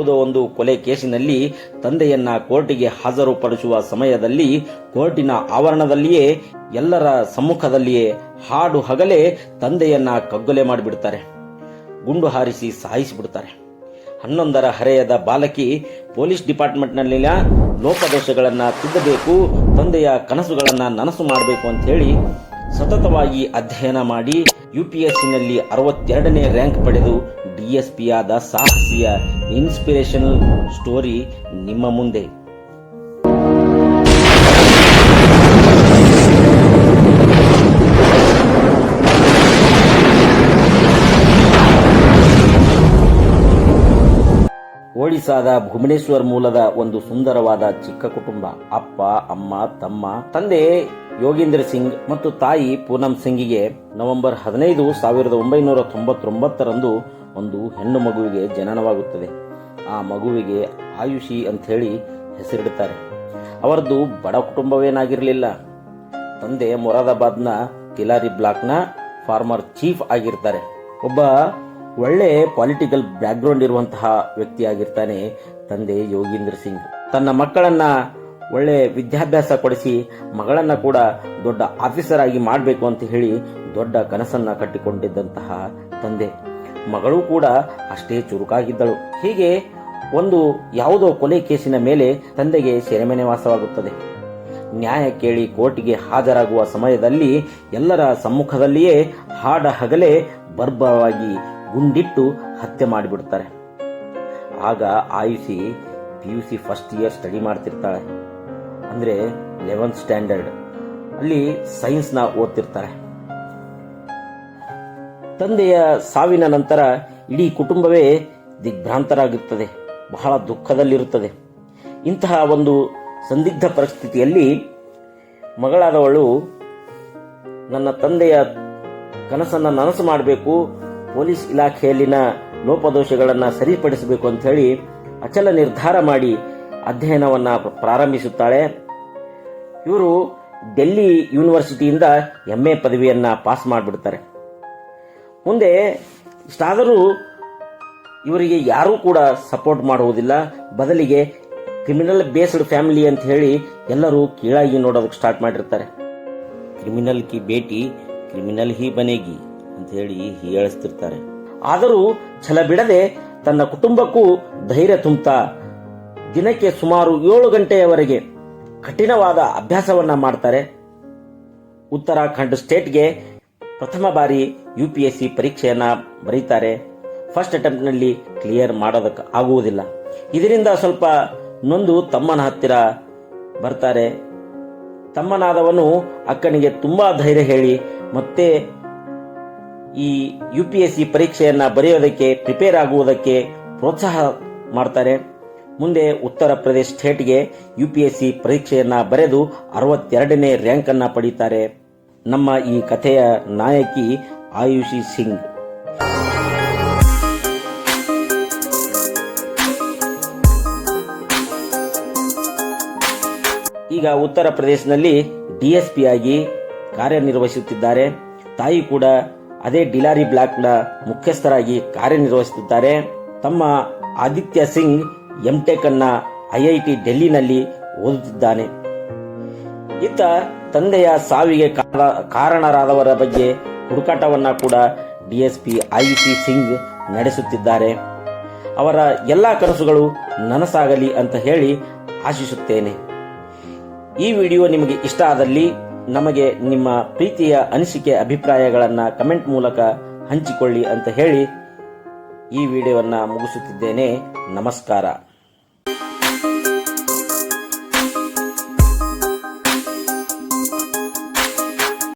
ಯಾವುದೋ ಒಂದು ಕೊಲೆ ಕೇಸಿನಲ್ಲಿ ತಂದೆಯನ್ನ ಕೋರ್ಟಿಗೆ ಹಾಜರುಪಡಿಸುವ ಸಮಯದಲ್ಲಿ ಕೋರ್ಟಿನ ಆವರಣದಲ್ಲಿಯೇ ಎಲ್ಲರ ಸಮ್ಮುಖದಲ್ಲಿಯೇ ಹಾಡು ಹಗಲೇ ತಂದೆಯನ್ನ ಕಗ್ಗೊಲೆ ಮಾಡಿಬಿಡ್ತಾರೆ, ಗುಂಡು ಹಾರಿಸಿ ಸಾಯಿಸಿಬಿಡ್ತಾರೆ. 11ರ ಹರೆಯದ ಬಾಲಕಿ ಪೊಲೀಸ್ ಡಿಪಾರ್ಟ್ಮೆಂಟ್ನಲ್ಲಿನ ಲೋಪದೋಷಗಳನ್ನು ತಿದ್ದಬೇಕು, ತಂದೆಯ ಕನಸುಗಳನ್ನು ನನಸು ಮಾಡಬೇಕು ಅಂತ ಹೇಳಿ ಸತತವಾಗಿ ಅಧ್ಯಯನ ಮಾಡಿ UPSCನಲ್ಲಿ 62ನೇ ರ್ಯಾಂಕ್ ಪಡೆದು DSP ಆದ ಸಾಹಸಿಯ ಇನ್ಸ್ಪಿರೇಷನಲ್ ಸ್ಟೋರಿ ನಿಮ್ಮ ಮುಂದೆ. ಒಡಿಸಾದ ಭುವನೇಶ್ವರ್ ಮೂಲದ ಒಂದು ಸುಂದರವಾದ ಚಿಕ್ಕ ಕುಟುಂಬ. ಅಪ್ಪ, ಅಮ್ಮ, ತಮ್ಮ. ತಂದೆ ಯೋಗೇಂದ್ರ ಸಿಂಗ್ ಮತ್ತು ತಾಯಿ ಪೂನಂ ಸಿಂಗಿಗೆ ನವೆಂಬರ್ 15, 1999ರಂದು ಒಂದು ಹೆಣ್ಣು ಮಗುವಿಗೆ ಜನನವಾಗುತ್ತದೆ. ಆ ಮಗುವಿಗೆ ಆಯುಷಿ ಅಂತ ಹೇಳಿ ಹೆಸರಿಡುತ್ತಾರೆ. ಅವರದ್ದು ಬಡ ಕುಟುಂಬವೇನಾಗಿರಲಿಲ್ಲ. ತಂದೆ ಮೊರಾದಾಬಾದ್ನ ತಿಲಾರಿ ಬ್ಲಾಕ್ನ ಫಾರ್ಮರ್ ಚೀಫ್ ಆಗಿರ್ತಾರೆ. ಒಬ್ಬ ಒಳ್ಳೆ ಪೊಲಿಟಿಕಲ್ ಬ್ಯಾಕ್ಗ್ರೌಂಡ್ ಇರುವಂತಹ ವ್ಯಕ್ತಿಯಾಗಿರ್ತಾನೆ ತಂದೆ ಯೋಗೇಂದ್ರ ಸಿಂಗ್. ತನ್ನ ಮಕ್ಕಳನ್ನ ಒಳ್ಳೆ ವಿದ್ಯಾಭ್ಯಾಸ ಕೊಡಿಸಿ ಮಗಳನ್ನ ಕೂಡ ದೊಡ್ಡ ಆಫೀಸರ್ ಆಗಿ ಮಾಡಬೇಕು ಅಂತ ಹೇಳಿ ದೊಡ್ಡ ಕನಸನ್ನ ಕಟ್ಟಿಕೊಂಡಿದ್ದಂತಹ ತಂದೆ. ಮಗಳು ಕೂಡ ಅಷ್ಟೇ ಚುರುಕಾಗಿದ್ದಳು. ಹೀಗೆ ಒಂದು ಯಾವುದೋ ಕೊಲೆ ಕೇಸಿನ ಮೇಲೆ ತಂದೆಗೆ ಸೆರೆಮನೆ ವಾಸವಾಗುತ್ತದೆ. ನ್ಯಾಯ ಕೇಳಿ ಕೋರ್ಟಿಗೆ ಹಾಜರಾಗುವ ಸಮಯದಲ್ಲಿ ಎಲ್ಲರ ಸಮ್ಮುಖದಲ್ಲಿಯೇ ಹಾಡ ಹಗಲೇ ಬರ್ಬರವಾಗಿ ಗುಂಡಿಟ್ಟು ಹತ್ಯೆ ಮಾಡಿಬಿಡ್ತಾರೆ. ಆಗ ಆಯುಷಿ PUC ಫಸ್ಟ್ ಇಯರ್ ಸ್ಟಡಿ ಮಾಡ್ತಿರ್ತಾಳೆ. ಅಂದ್ರೆ 11th ಸ್ಟ್ಯಾಂಡರ್ಡ್ ಅಲ್ಲಿ ಸೈನ್ಸ್ನ ಓದ್ತಿರ್ತಾರೆ. ತಂದೆಯ ಸಾವಿನ ನಂತರ ಇಡೀ ಕುಟುಂಬವೇ ದಿಗ್ಭ್ರಾಂತರಾಗುತ್ತದೆ, ಬಹಳ ದುಃಖದಲ್ಲಿರುತ್ತದೆ. ಇಂತಹ ಒಂದು ಸಂದಿಗ್ಧ ಪರಿಸ್ಥಿತಿಯಲ್ಲಿ ಮಗಳಾದವಳು ನನ್ನ ತಂದೆಯ ಕನಸನ್ನ ನನಸು ಮಾಡಬೇಕು, ಪೊಲೀಸ್ ಇಲಾಖೆಯಲ್ಲಿನ ಲೋಪದೋಷಗಳನ್ನು ಸರಿಪಡಿಸಬೇಕು ಅಂತ ಹೇಳಿ ಅಚಲ ನಿರ್ಧಾರ ಮಾಡಿ ಅಧ್ಯಯನವನ್ನ ಪ್ರಾರಂಭಿಸುತ್ತಾಳೆ. ಇವರು ಡೆಲ್ಲಿ ಯೂನಿವರ್ಸಿಟಿಯಿಂದ MA ಪದವಿಯನ್ನ ಪಾಸ್ ಮಾಡಿಬಿಡ್ತಾರೆ. ಮುಂದೆ ಇಷ್ಟಾದರೂ ಇವರಿಗೆ ಯಾರೂ ಕೂಡ ಸಪೋರ್ಟ್ ಮಾಡುವುದಿಲ್ಲ. ಬದಲಿಗೆ ಕ್ರಿಮಿನಲ್ ಬೇಸ್ಡ್ ಫ್ಯಾಮಿಲಿ ಅಂತ ಹೇಳಿ ಎಲ್ಲರೂ ಕೀಳಾಗಿ ನೋಡೋದಕ್ಕೆ ಸ್ಟಾರ್ಟ್ ಮಾಡಿರ್ತಾರೆ. ಕ್ರಿಮಿನಲ್ ಕಿ ಬೇಟಿ ಕ್ರಿಮಿನಲ್ ಹಿ ಬನೇಗಿ ಅಂತ ಹೇಳಿ ಹೀಯಾಳಿಸ್ತಿರ್ತಾರೆ. ಆದರೂ ಛಲ ಬಿಡದೆ ತನ್ನ ಕುಟುಂಬಕ್ಕೂ ಧೈರ್ಯ ತುಂಬುತ್ತಾ ದಿನಕ್ಕೆ ಸುಮಾರು 7 ಗಂಟೆಯವರೆಗೆ ಕಠಿಣವಾದ ಅಭ್ಯಾಸವನ್ನ ಮಾಡ್ತಾರೆ. ಉತ್ತರಾಖಂಡ್ ಸ್ಟೇಟ್ಗೆ ಪ್ರಥಮ ಬಾರಿ UPSC ಪರೀಕ್ಷೆಯನ್ನ ಬರೀತಾರೆ. ಫಸ್ಟ್ ಅಟೆಂಪ್ಟ್ ನಲ್ಲಿ ಕ್ಲಿಯರ್ ಮಾಡೋದಕ್ಕೆ ಆಗುವುದಿಲ್ಲ. ಇದರಿಂದ ಸ್ವಲ್ಪ ನೊಂದು ತಮ್ಮನ ಹತ್ತಿರ ಬರ್ತಾರೆ. ತಮ್ಮನಾದವನು ಅಕ್ಕನಿಗೆ ತುಂಬಾ ಧೈರ್ಯ ಹೇಳಿ ಮತ್ತೆ ಈ UPSC ಪರೀಕ್ಷೆಯನ್ನ ಬರೆಯೋದಕ್ಕೆ ಪ್ರಿಪೇರ್ ಆಗುವುದಕ್ಕೆ ಪ್ರೋತ್ಸಾಹ ಮಾಡ್ತಾರೆ. ಮುಂದೆ ಉತ್ತರ ಪ್ರದೇಶ ಸ್ಟೇಟ್ಗೆ UPSC ಪರೀಕ್ಷೆಯನ್ನ ಬರೆದು 62ನೇ ರ್ಯಾಂಕ್ ಅನ್ನ ಪಡೀತಾರೆ. ನಮ್ಮ ಈ ಕಥೆಯ ನಾಯಕಿ ಆಯುಷಿ ಸಿಂಗ್. ಈಗ ಉತ್ತರ ಪ್ರದೇಶದಲ್ಲಿ DSP ಆಗಿ ಕಾರ್ಯನಿರ್ವಹಿಸುತ್ತಿದ್ದಾರೆ. ತಾಯಿ ಕೂಡ ಅದೇ ಡಿಲಾರಿ ಬ್ಲಾಕ್ನ ಮುಖ್ಯಸ್ಥರಾಗಿ ಕಾರ್ಯನಿರ್ವಹಿಸುತ್ತಿದ್ದಾರೆ. ತಮ್ಮ ಆದಿತ್ಯ ಸಿಂಗ್ MTech ಅನ್ನ IIT ಡೆಲ್ಲಿನಲ್ಲಿ ಓದುತ್ತಿದ್ದಾನೆ. ಇತ್ತ ತಂದೆಯ ಸಾವಿಗೆ ಕಾರಣರಾದವರ ಬಗ್ಗೆ ಹುಡುಕಾಟವನ್ನ ಕೂಡ DSP ಆಯುಷಿ ಸಿಂಗ್ ನಡೆಸುತ್ತಿದ್ದಾರೆ. ಅವರ ಎಲ್ಲಾ ಕನಸುಗಳು ನನಸಾಗಲಿ ಅಂತ ಹೇಳಿ ಆಶಿಸುತ್ತೇನೆ. ಈ ವಿಡಿಯೋ ನಿಮಗೆ ಇಷ್ಟ ಆದಲ್ಲಿ ನಮಗೆ ನಿಮ್ಮ ಪ್ರೀತಿಯ ಅನಿಸಿಕೆ ಅಭಿಪ್ರಾಯಗಳನ್ನು ಕಮೆಂಟ್ ಮೂಲಕ ಹಂಚಿಕೊಳ್ಳಿ ಅಂತ ಹೇಳಿ ಈ ವಿಡಿಯೋವನ್ನು ಮುಗಿಸುತ್ತಿದ್ದೇನೆ. ನಮಸ್ಕಾರ.